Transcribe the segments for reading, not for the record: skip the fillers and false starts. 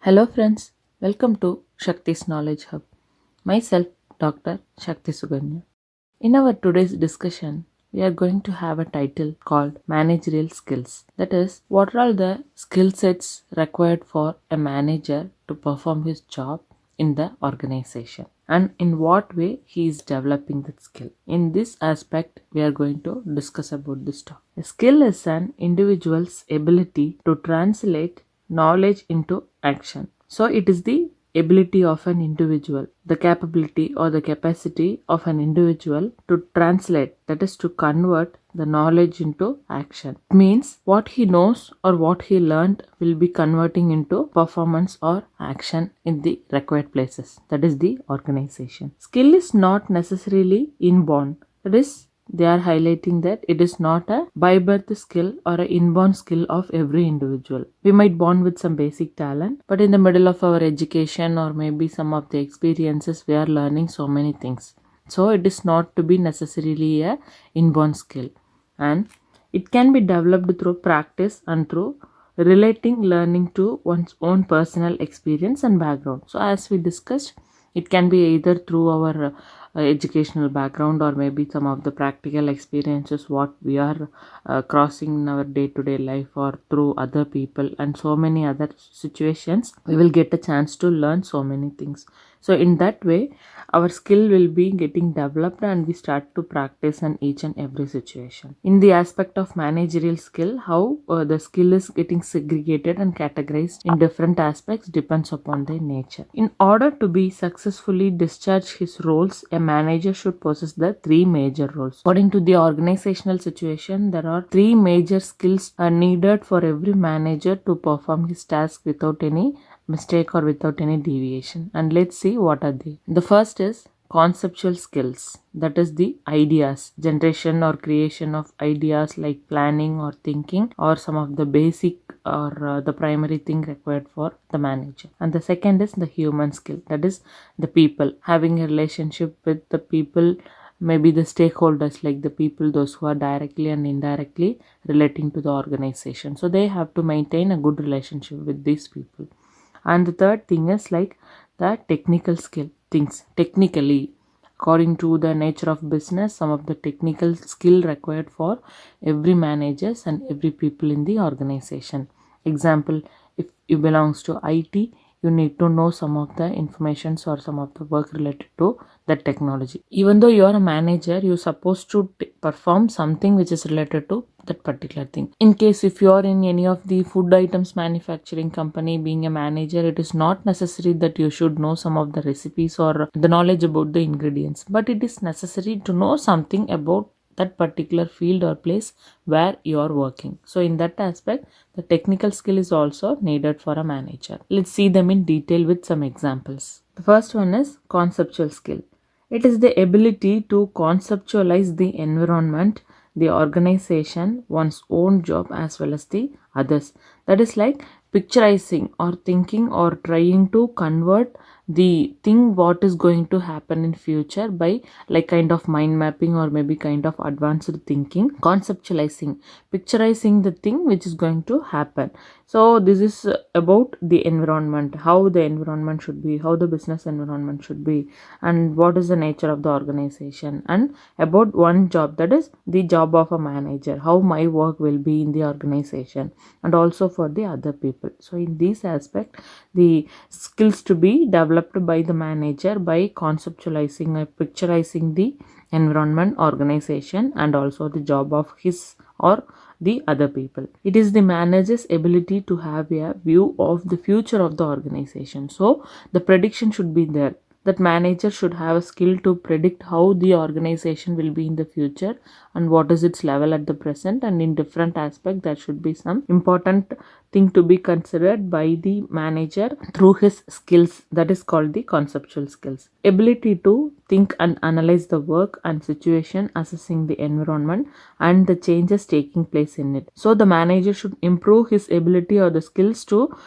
Hello, friends. Welcome to Shakti's Knowledge Hub. Myself, Dr. Shakti Suganya. In our today's discussion, we are going to have a title called Managerial Skills. That is, what are all the skill sets required for a manager to perform his job in the organization, and in what way he is developing that skill. In this aspect, we are going to discuss about this topic. A skill is an individual's ability to translate knowledge into action. So it is the ability of an individual, the capability or the capacity of an individual to translate, that is to convert the knowledge into action. It means what he knows or what he learned will be converting into performance or action in the required places, that is the organization. Skill is not necessarily inborn, that is they are highlighting that it is not a by birth skill or an inborn skill of every individual. We might born with some basic talent, but in the middle of our education or maybe some of the experiences, we are learning so many things. So it is not to be necessarily a inborn skill, and it can be developed through practice and through relating learning to one's own personal experience and background. So as we discussed, it can be either through our educational background or maybe some of the practical experiences what we are crossing in our day-to-day life, or through other people and so many other situations we will get a chance to learn so many things. So in that way our skill will be getting developed and we start to practice in each and every situation. In the aspect of managerial skill, how the skill is getting segregated and categorized in different aspects depends upon their nature. In order to be successfully discharge his roles, a manager should possess the three major roles. According to the organizational situation, there are three major skills are needed for every manager to perform his task without any mistake or without any deviation. And let's see what are they. The first is conceptual skills, that is the ideas, generation or creation of ideas like planning or thinking, or some of the basic or the primary thing required for the manager. And the second is the human skill, that is the people, having a relationship with the people, maybe the stakeholders like the people, those who are directly and indirectly relating to the organization. So they have to maintain a good relationship with these people. And the third thing is like the technical skill, things technically according to the nature of business, some of the technical skill required for every managers and every people in the organization. Example, if you belongs to IT, you need to know some of the informations or some of the work related to that technology. Even though you are a manager, you're supposed to perform something which is related to that particular thing. In case if you are in any of the food items manufacturing company, being a manager, it is not necessary that you should know some of the recipes or the knowledge about the ingredients, but it is necessary to know something about that particular field or place where you are working. So in that aspect, the technical skill is also needed for a manager. Let's see them in detail with some examples. The first one is conceptual skill. It is the ability to conceptualize the environment, the organization, one's own job as well as the others. That is like picturizing or thinking or trying to convert the thing what is going to happen in future by like kind of mind mapping or maybe kind of advanced thinking, conceptualizing, picturizing the thing which is going to happen. So this is about the environment, how the environment should be, how the business environment should be, and what is the nature of the organization, and about one job, that is the job of a manager, how my work will be in the organization, and also for the other people. So in this aspect, the skills to be developed by the manager by conceptualizing or picturizing the environment, organization, and also the job of his or the other people. It is the manager's ability to have a view of the future of the organization. So the prediction should be there, that manager should have a skill to predict how the organization will be in the future and what is its level at the present, and in different aspect there should be some important thing to be considered by the manager through his skills, that is called the conceptual skills. Ability to think and analyze the work and situation, assessing the environment and the changes taking place in it. So the manager should improve his ability or the skills to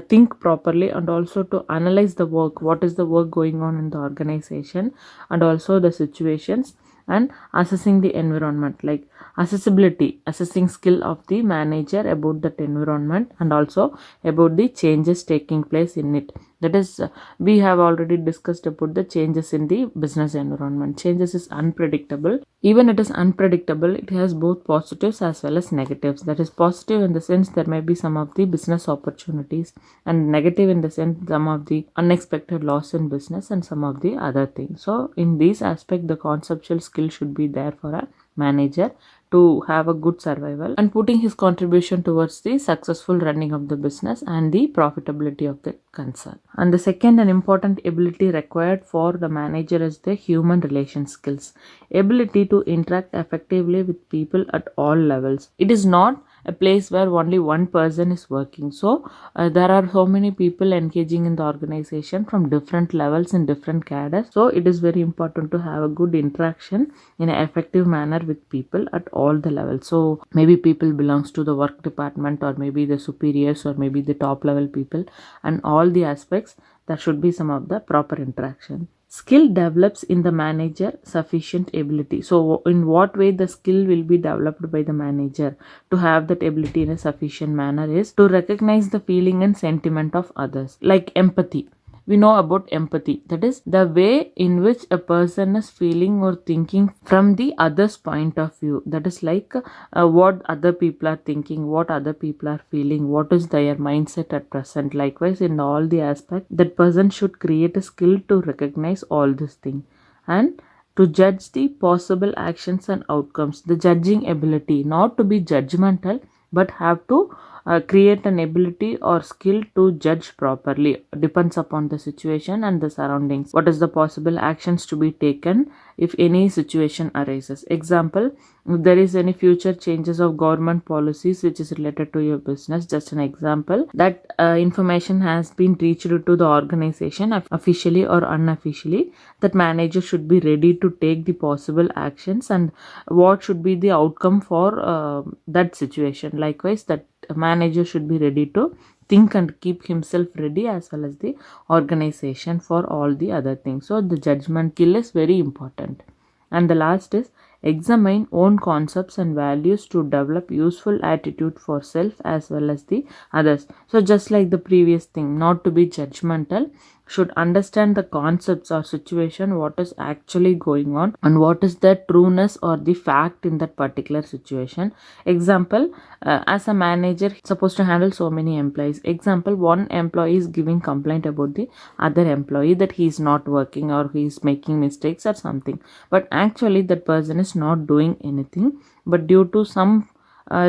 think properly, and also to analyze the work, what is the work going on in the organization, and also the situations, and assessing the environment, like accessibility, assessing skill of the manager about that environment and also about the changes taking place in it. That is, we have already discussed about the changes in the business environment. Changes is unpredictable. Even it is unpredictable, it has both positives as well as negatives. That is positive in the sense there may be some of the business opportunities, and negative in the sense some of the unexpected loss in business and some of the other things. So in this aspect, the conceptual skill should be there for a manager to have a good survival and putting his contribution towards the successful running of the business and the profitability of the concern. And the second and important ability required for the manager is the human relation skills, ability to interact effectively with people at all levels. It is not a place where only one person is working. So there are so many people engaging in the organization from different levels in different cadres. So it is very important to have a good interaction in an effective manner with people at all the levels. So maybe people belongs to the work department, or maybe the superiors, or maybe the top level people, and all the aspects there should be some of the proper interaction. Skill develops in the manager sufficient ability. So in what way the skill will be developed by the manager to have that ability in a sufficient manner is to recognize the feeling and sentiment of others, like empathy. We know about empathy, that is the way in which a person is feeling or thinking from the other's point of view. That is like what other people are thinking, what other people are feeling, what is their mindset at present. Likewise, in all the aspect, that person should create a skill to recognize all this thing and to judge the possible actions and outcomes. The judging ability, not to be judgmental, but have to create an ability or skill to judge properly. Depends upon the situation and the surroundings. What is the possible actions to be taken if any situation arises? Example, if there is any future changes of government policies which is related to your business, just an example, that information has been reached to the organization officially or unofficially, that manager should be ready to take the possible actions and what should be the outcome for that situation. Likewise, that manager should be ready to think and keep himself ready, as well as the organization, for all the other things. So the judgment skill is very important. And the last is examine own concepts and values to develop useful attitude for self as well as the others. So just like the previous thing, not to be judgmental, should understand the concepts or situation, what is actually going on and what is the trueness or the fact in that particular situation. Example, as a manager supposed to handle so many employees. Example, one employee is giving complaint about the other employee that he is not working or he is making mistakes or something, but actually that person is not doing anything, but due to some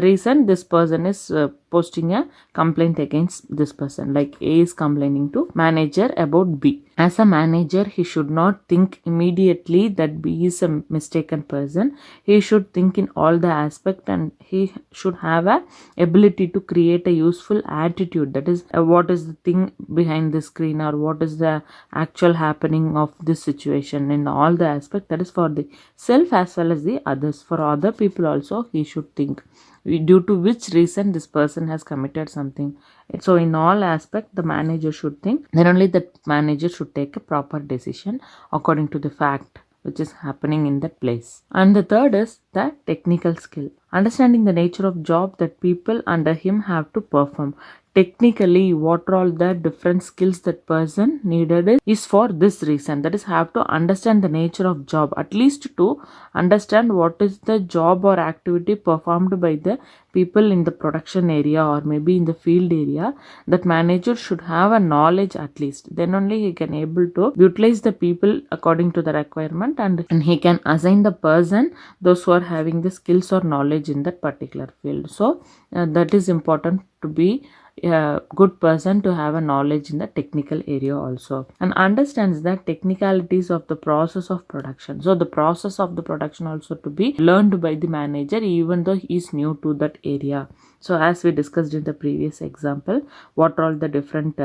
reason this person is posting a complaint against this person. Like A is complaining to manager about B. As a manager, he should not think immediately that B is a mistaken person. He should think in all the aspect, and he should have a ability to create a useful attitude. That is, what is the thing behind the screen, or what is the actual happening of this situation in all the aspect. That is for the self as well as the others. For other people also, he should think due to which reason this person has committed something. So in all aspect, the manager should think, then only the manager should take a proper decision according to the fact which is happening in that place. And the third is the technical skill, understanding the nature of job that people under him have to perform. Technically, what are all the different skills that person needed is for this reason. That is, have to understand the nature of job, at least to understand what is the job or activity performed by the people in the production area or maybe in the field area. That manager should have a knowledge at least. Then only he can able to utilize the people according to the requirement, and he can assign the person those who are having the skills or knowledge in that particular field. So that is important to be a good person to have a knowledge in the technical area also, and understands the technicalities of the process of production. So the process of the production also to be learned by the manager even though he is new to that area. So as we discussed in the previous example, what are all the different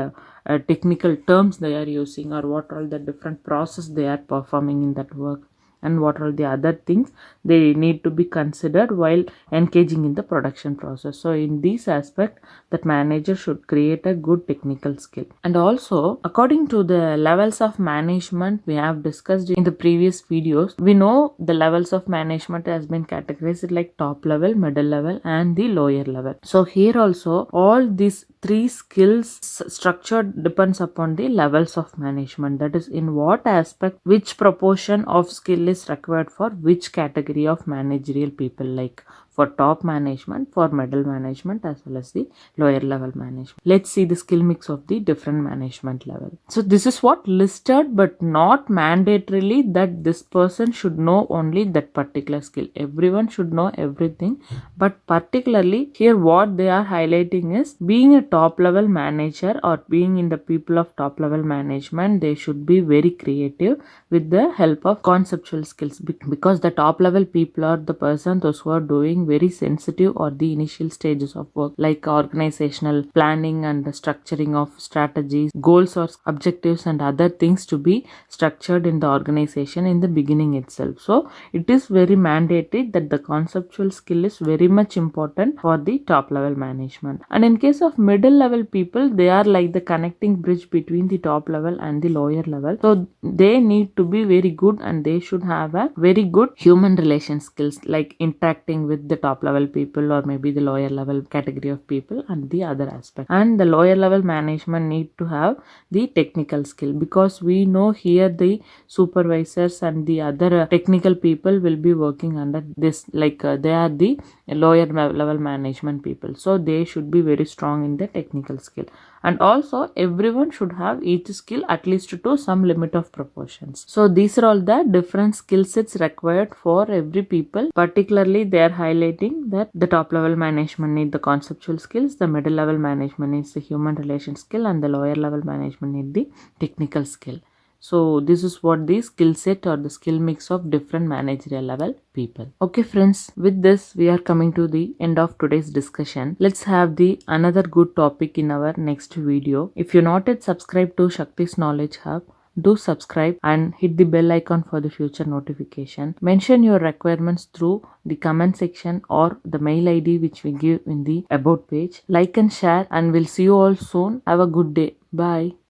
technical terms they are using, or what are all the different process they are performing in that work, and what are the other things they need to be considered while engaging in the production process. So in this aspect, that manager should create a good technical skill. And also, according to the levels of management we have discussed in the previous videos, we know the levels of management has been categorized like top level, middle level and the lower level. So here also all these three skills structure depends upon the levels of management, that is in what aspect which proportion of skill is required for which category of managerial people, like for top management, for middle management as well as the lower level management. Let's see the skill mix of the different management level. So this is what listed, but not mandatorily that this person should know only that particular skill. Everyone should know everything, but particularly here what they are highlighting is being a top level manager or being in the people of top level management, they should be very creative with the help of conceptual skills, because the top level people are the person those who are doing very sensitive or the initial stages of work, like organizational planning and the structuring of strategies, goals or objectives and other things to be structured in the organization in the beginning itself. So it is very mandatory that the conceptual skill is very much important for the top level management. And in case of middle level people, they are like the connecting bridge between the top level and the lower level. So they need to be very good and they should have a very good human relation skills, like interacting with the top level people or maybe the lower level category of people and the other aspect. And the lower level management need to have the technical skill, because we know here the supervisors and the other technical people will be working under this, like they are the lower level management people, so they should be very strong in the technical skill. And also everyone should have each skill at least to some limit of proportions. So these are all the different skill sets required for every people. Particularly they are highlighting that the top level management need the conceptual skills, the middle level management needs the human relation skill, and the lower level management need the technical skill. So this is what the skill set or the skill mix of different managerial level people. Okay friends, with this we are coming to the end of today's discussion. Let's have the another good topic in our next video. If you're not yet subscribed to Shakti's Knowledge Hub, do subscribe and hit the bell icon for the future notification. Mention your requirements through the comment section or the mail ID which we give in the about page. Like and share, and we'll see you all soon. Have a good day. Bye.